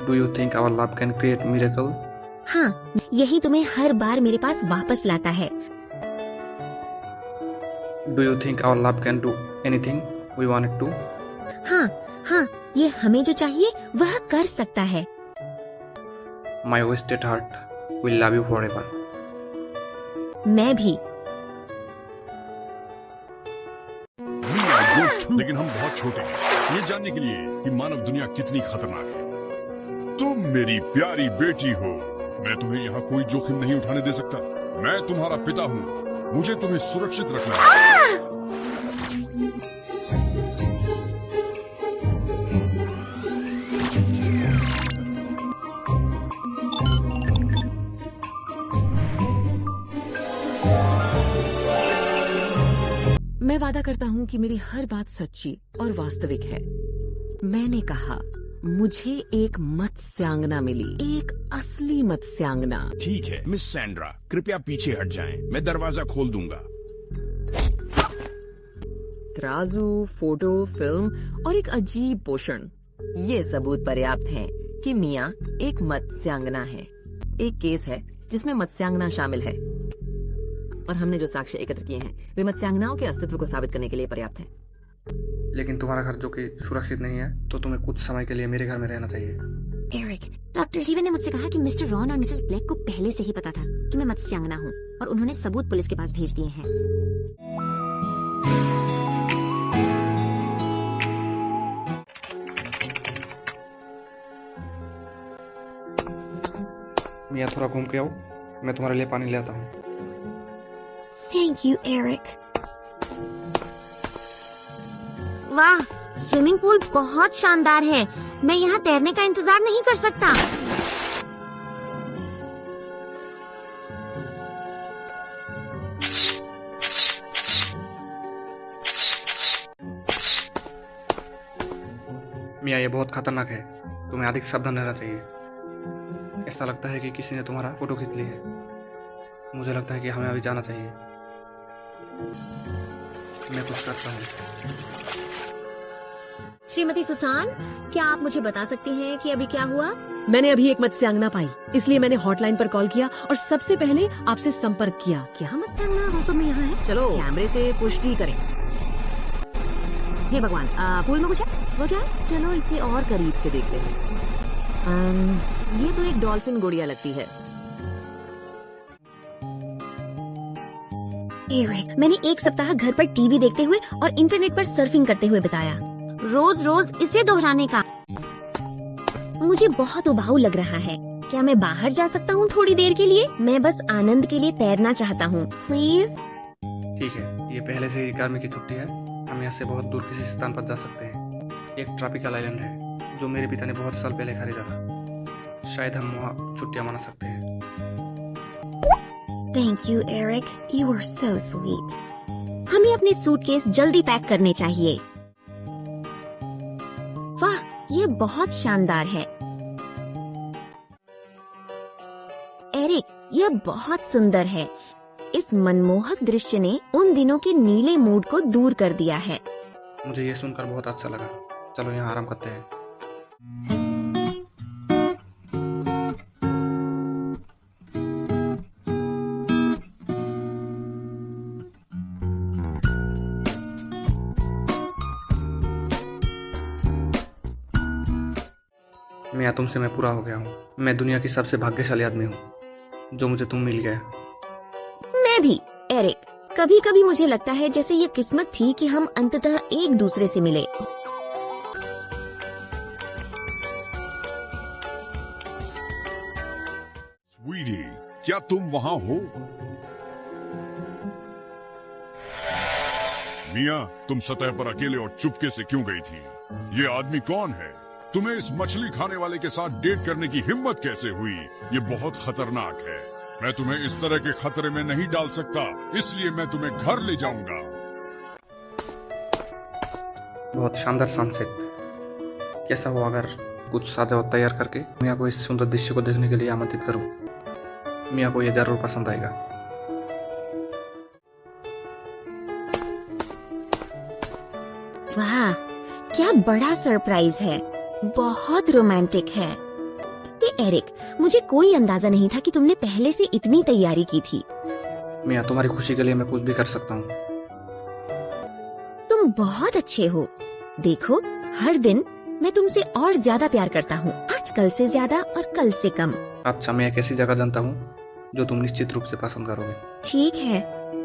Do you think our love can create miracle? हाँ, यही तुम्हें हर बार मेरे पास वापस लाता है। Do you think our love can do anything we want it to? हाँ, ये हमें जो चाहिए वह कर सकता है। My wasted heart will love you forever. मैं भी। लेकिन हम बहुत छोटे हैं ये जानने के लिए कि मानव दुनिया कितनी खतरनाक है। तुम मेरी प्यारी बेटी हो, मैं तुम्हें यहाँ कोई जोखिम नहीं उठाने दे सकता। मैं तुम्हारा पिता हूँ, मुझे तुम्हें सुरक्षित रखना है। मैं वादा करता हूँ कि मेरी हर बात सच्ची और वास्तविक है। मैंने कहा मुझे एक मत्स्यांगना मिली, एक असली मत्स्यांगना। ठीक है मिस सैंड्रा, कृपया पीछे हट जाएं, मैं दरवाजा खोल दूंगा। तराजू, फोटो, फिल्म और एक अजीब पोषण, ये सबूत पर्याप्त हैं कि मिया एक मत्स्यांगना है। एक केस है जिसमें मत्स्यांगना शामिल है और हमने जो साक्ष्य एकत्र किए हैं वे मत्स्यांगनाओं के अस्तित्व को साबित करने के लिए पर्याप्त हैं। लेकिन तुम्हारा घर जो कि सुरक्षित नहीं है, तो तुम्हें कुछ समय के लिए मेरे घर में रहना चाहिए। एरिक, डॉक्टर स्टीवन ने मुझसे कहा कि मिस्टर रॉन और मिसेस ब्लैक को पहले से ही पता था कि मैं मत्स्यांगना हूँ और उन्होंने सबूत पुलिस के पास भेज दिए हैं। मिया थोड़ा घूम के आओ, मैं तुम्हारे लिए पानी ले आता हूँ। Thank you Eric. वाह, स्विमिंग पूल बहुत शानदार है। मैं यहाँ तैरने का इंतजार नहीं कर सकता। मिया ये बहुत खतरनाक है, तुम्हें अधिक सावधान रहना चाहिए। ऐसा लगता है कि किसी ने तुम्हारा फोटो खींच ली है। मुझे लगता है कि हमें अभी जाना चाहिए। मैं कुछ करता हूँ। श्रीमती सुसान, क्या आप मुझे बता सकती हैं कि अभी क्या हुआ? मैंने अभी एक मत्स्यांगना पाई, इसलिए मैंने हॉटलाइन पर कॉल किया और सबसे पहले आपसे संपर्क किया। क्या मत्स्यांगना वास्तव में यहाँ है? चलो कैमरे से पुष्टि करें। हे भगवान, पूल में कुछ है? वो क्या है? चलो इसे और करीब से देखते हैं। ये तो एक डॉल्फिन गुड़िया लगती है। एरिक, मैंने एक सप्ताह घर पर टीवी देखते हुए और इंटरनेट पर सर्फिंग करते हुए बिताया। रोज रोज इसे दोहराने का मुझे बहुत उबाऊ लग रहा है। क्या मैं बाहर जा सकता हूँ थोड़ी देर के लिए? मैं बस आनंद के लिए तैरना चाहता हूँ, प्लीज। ठीक है, ये पहले से ही गर्मी की छुट्टी है। हम यहाँ से बहुत दूर किसी स्थान पर जा सकते हैं। एक ट्रॉपिकल आइलैंड है जो मेरे पिता ने बहुत साल पहले खरीदा था। शायद हम वहाँ छुट्टियाँ मना सकते हैं। Thank you Eric, you are so sweet. हमें अपने सूटकेस जल्दी पैक करने चाहिए। वाह, ये बहुत शानदार है। एरिक, यह बहुत सुंदर है। इस मनमोहक दृश्य ने उन दिनों के नीले मूड को दूर कर दिया है। मुझे ये सुनकर बहुत अच्छा लगा। चलो यहाँ आराम करते हैं। मिया, तुमसे मैं पूरा हो गया हूँ। मैं दुनिया की सबसे भाग्यशाली आदमी हूँ जो मुझे तुम मिल गया। मैं भी एरिक। कभी कभी मुझे लगता है जैसे ये किस्मत थी कि हम अंततः एक दूसरे से मिले। स्वीटी, क्या तुम वहाँ हो? मिया, तुम सतह पर अकेले और चुपके से क्यों गई थी? ये आदमी कौन है? तुम्हें इस मछली खाने वाले के साथ डेट करने की हिम्मत कैसे हुई? ये बहुत खतरनाक है। मैं तुम्हें इस तरह के खतरे में नहीं डाल सकता, इसलिए मैं तुम्हें घर ले जाऊंगा। बहुत शानदार सनसेट। कैसा हो अगर कुछ सजावट तैयार करके मिया को इस सुंदर दृश्य को देखने के लिए आमंत्रित करूं? मिया को यह जरूर पसंद आएगा। वाह, क्या बड़ा सरप्राइज है। बहुत रोमांटिक है। ये एरिक, मुझे कोई अंदाजा नहीं था कि तुमने पहले से इतनी तैयारी की थी। मिया, तुम्हारी खुशी के लिए मैं कुछ भी कर सकता हूँ। तुम बहुत अच्छे हो। देखो, हर दिन मैं तुमसे और ज्यादा प्यार करता हूँ। आज कल से ज्यादा और कल से कम। अच्छा, मैं एक ऐसी जगह जानता हूँ जो तुम निश्चित रूप से पसंद करोगे। ठीक है,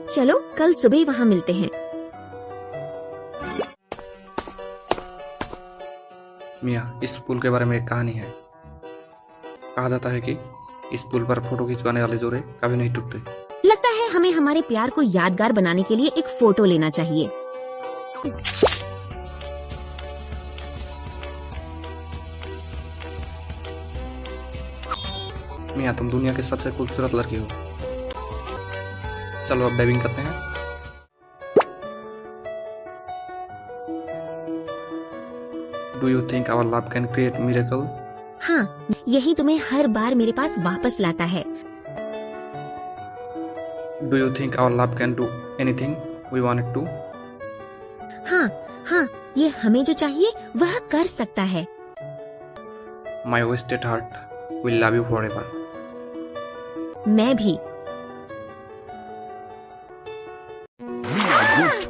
चलो कल सुबह वहाँ मिलते हैं। मिया, इस पुल के बारे में एक कहानी है। कहा जाता है कि इस पुल पर फोटो खिंचवाने वाले जोड़े कभी नहीं टूटते। लगता है हमें हमारे प्यार को यादगार बनाने के लिए एक फोटो लेना चाहिए। मिया, तुम दुनिया की सबसे खूबसूरत लड़की हो। चलो अब डाइविंग करते हैं। Do you think our love can create miracle? हाँ, यही तुम्हें हर बार मेरे पास वापस लाता है। Do you think our love can do anything we want it to? हाँ हाँ, ये हमें जो चाहिए वह कर सकता है। My wasted heart will love you forever. मैं भी।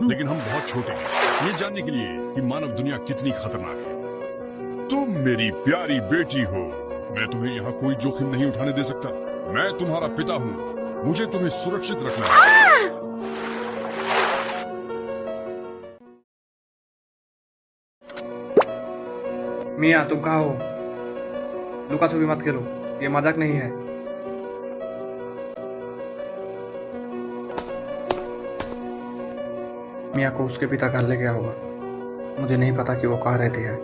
लेकिन हम बहुत छोटे हैं ये जानने के लिए कि मानव दुनिया कितनी खतरनाक है। तुम मेरी प्यारी बेटी हो। मैं तुम्हें यहाँ कोई जोखिम नहीं उठाने दे सकता। मैं तुम्हारा पिता हूँ। मुझे तुम्हें सुरक्षित रखना है। मिया, तुम कहाँ हो? लुका छुपी मत खेलो, ये मजाक नहीं है। मिया को उसके पिता घर ले गया होगा। मुझे नहीं पता कि वो कहाँ रहती है।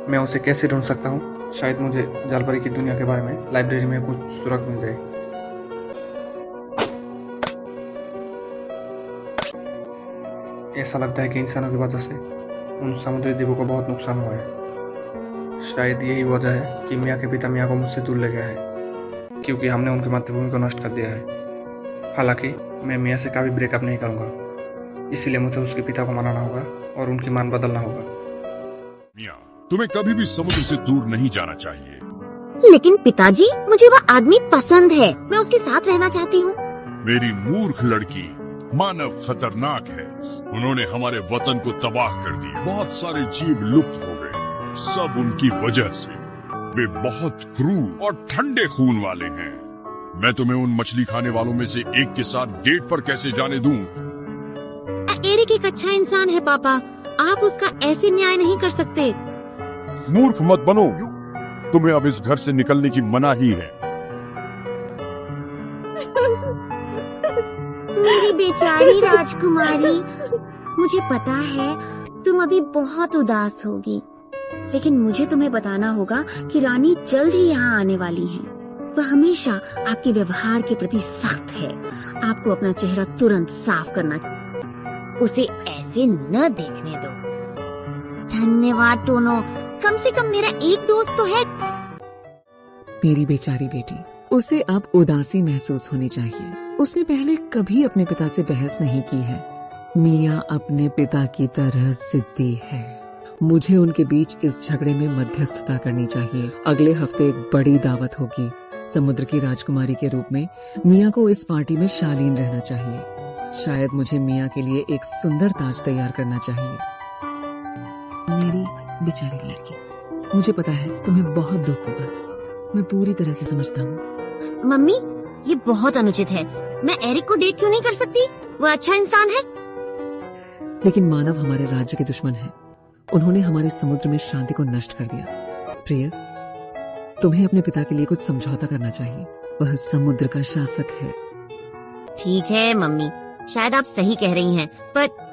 मैं उसे कैसे ढूंढ सकता हूँ? शायद मुझे जलपरी की दुनिया के बारे में लाइब्रेरी में कुछ सुराग मिल जाए। ऐसा लगता है कि इंसानों की वजह से उन समुद्री जीवों को बहुत नुकसान हुआ है। शायद यही वजह है कि मिया के पिता मिया को मुझसे दूर ले गया है, क्योंकि हमने उनकी मातृभूमि को नष्ट कर दिया है। हालांकि मैं मिया से कभी ब्रेकअप नहीं करूंगा, इसीलिए मुझे उसके पिता को मनाना होगा और उनकी मान बदलना होगा। मिया, तुम्हें कभी भी समुद्र से दूर नहीं जाना चाहिए। लेकिन पिताजी, मुझे वह आदमी पसंद है। मैं उसके साथ रहना चाहती हूँ। मेरी मूर्ख लड़की, मानव खतरनाक है। उन्होंने हमारे वतन को तबाह कर दिया। बहुत सारे जीव लुप्त हो गए, सब उनकी वजह से। वे बहुत क्रूर और ठंडे खून वाले हैं। मैं तुम्हें उन मछली खाने वालों में से एक के साथ डेट पर कैसे जाने दूं? एरिक एक अच्छा इंसान है पापा, आप उसका ऐसे न्याय नहीं कर सकते। मूर्ख मत बनो। तुम्हें अब इस घर से निकलने की मनाही है। मेरी बेचारी राजकुमारी, मुझे पता है तुम अभी बहुत उदास होगी, लेकिन मुझे तुम्हें बताना होगा कि रानी जल्द ही यहाँ आने वाली है। वह हमेशा आपके व्यवहार के प्रति सख्त है। आपको अपना चेहरा तुरंत साफ करना, उसे ऐसे न देखने दो। धन्यवाद टोनो, कम से कम मेरा एक दोस्त तो है। मेरी बेचारी बेटी, उसे अब उदासी महसूस होनी चाहिए। उसने पहले कभी अपने पिता से बहस नहीं की है। मिया अपने पिता की तरह जिद्दी है। मुझे उनके बीच इस झगड़े में मध्यस्थता करनी चाहिए। अगले हफ्ते एक बड़ी दावत होगी। समुद्र की राजकुमारी के रूप में मिया को इस पार्टी में शालीन रहना चाहिए। शायद मुझे मिया के लिए एक सुंदर ताज तैयार करना चाहिए। मेरी बेचारी लड़की, मुझे पता है तुम्हें बहुत दुख होगा। मैं पूरी तरह से समझता हूँ। मम्मी, ये बहुत अनुचित है। मैं एरिक को डेट क्यों नहीं कर सकती? वह अच्छा इंसान है। लेकिन मानव हमारे राज्य के दुश्मन है। उन्होंने हमारे समुद्र में शांति को नष्ट कर दिया। प्रिय, तुम्हें अपने पिता के लिए कुछ समझौता करना चाहिए। वह समुद्र का शासक है। ठीक है मम्मी, शायद आप सही कह रही हैं, पर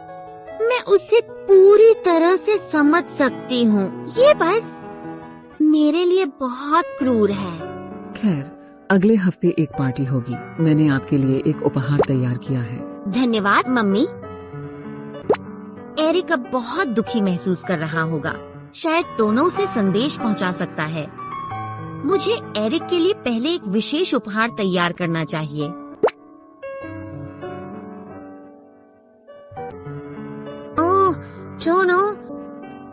मैं उसे पूरी तरह से समझ सकती हूँ। ये बस मेरे लिए बहुत क्रूर है। खैर, अगले हफ्ते एक पार्टी होगी। मैंने आपके लिए एक उपहार तैयार किया है। धन्यवाद मम्मी। एरिक अब बहुत दुखी महसूस कर रहा होगा। शायद टोनो उसे संदेश पहुंचा सकता है। मुझे एरिक के लिए पहले एक विशेष उपहार तैयार करना चाहिए। ओह, टोनो,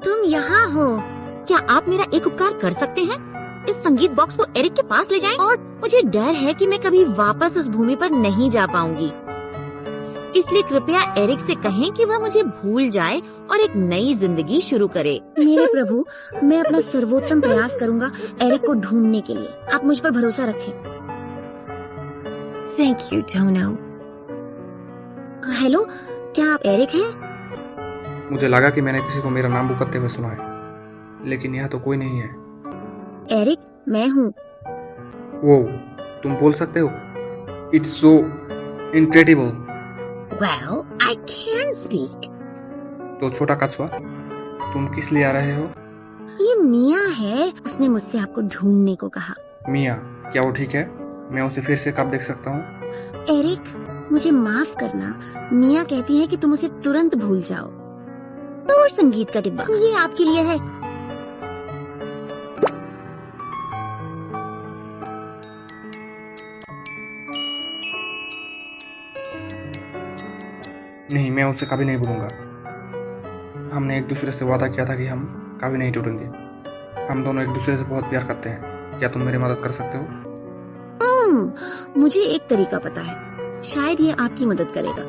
तुम यहाँ हो। क्या आप मेरा एक उपकार कर सकते हैं? इस संगीत बॉक्स को एरिक के पास ले जाएं और मुझे डर है कि मैं कभी वापस उस भूमि पर नहीं जा पाऊंगी। इसलिए कृपया एरिक से कहें कि वह मुझे भूल जाए और एक नई जिंदगी शुरू करे। मेरे प्रभु, मैं अपना सर्वोत्तम प्रयास करूंगा एरिक को ढूंढने के लिए। आप मुझ पर भरोसा रखें। Thank you टोनो। हेलो, क्या आप एरिक हैं? मुझे लगा कि मैंने किसी को मेरा नाम पुकारते हुए सुना है, लेकिन यहाँ तो कोई नहीं है। एरिक, मैं हूँ। वो तुम बोल सकते हो? It's so incredible. Well, I can speak. तो छोटा कछुआ, तुम किस लिए आ रहे हो? ये मिया है, उसने मुझसे आपको ढूंढने को कहा। मिया, क्या वो ठीक है? मैं उसे फिर से कब देख सकता हूँ? एरिक, मुझे माफ करना। मिया कहती है कि तुम उसे तुरंत भूल जाओ। और संगीत का डिब्बा, ये आपके लिए है। नहीं, मैं उसे कभी नहीं भूलूंगा। हमने एक दूसरे से वादा किया था कि हम कभी नहीं टूटेंगे। हम दोनों एक दूसरे से बहुत प्यार करते हैं। क्या तुम मेरी मदद कर सकते हो? मुझे एक तरीका पता है, शायद ये आपकी मदद करेगा।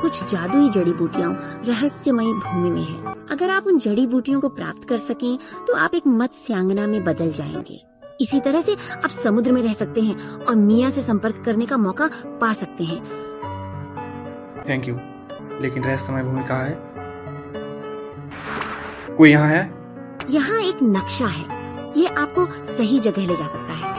कुछ जादुई जड़ी बूटियां रहस्यमयी भूमि में है। अगर आप उन जड़ी बूटियों को प्राप्त कर सकें तो आप एक मत्स्यांगना में बदल जाएंगे। इसी तरह से आप समुद्र में रह सकते हैं और मिया से संपर्क करने का मौका पा सकते हैं। थैंक यू, लेकिन रहस्यमय भूमि कहाँ है? कोई यहाँ है? यहाँ एक नक्शा है, ये आपको सही जगह ले जा सकता है।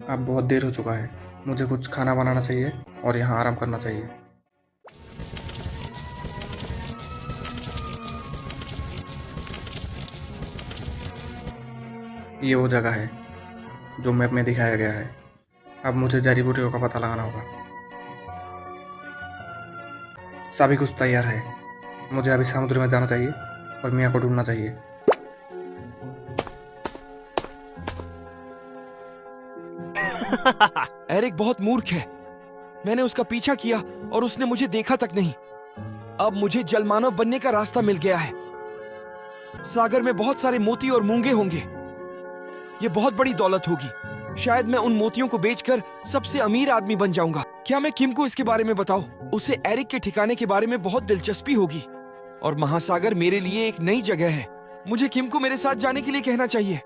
अब बहुत देर हो चुका है, मुझे कुछ खाना बनाना चाहिए और यहाँ आराम करना चाहिए। ये वो जगह है जो मैप में दिखाया गया है। अब मुझे जड़ी बूटियों का पता लगाना होगा। सभी कुछ तैयार है। मुझे अभी समुद्र में जाना चाहिए और मिया को ढूंढना चाहिए। एरिक बहुत मूर्ख है। मैंने उसका पीछा किया और उसने मुझे देखा तक नहीं। अब मुझे जलमानव बनने का रास्ता मिल गया है। सागर में बहुत सारे मोती और मूंगे होंगे। ये बहुत बड़ी दौलत होगी। शायद मैं उन मोतियों को बेचकर सबसे अमीर आदमी बन जाऊंगा। क्या मैं किम को इसके बारे में बताऊं? उसे एरिक के ठिकाने के बारे में बहुत दिलचस्पी होगी और महासागर मेरे लिए एक नई जगह है। मुझे किम को मेरे साथ जाने के लिए कहना चाहिए।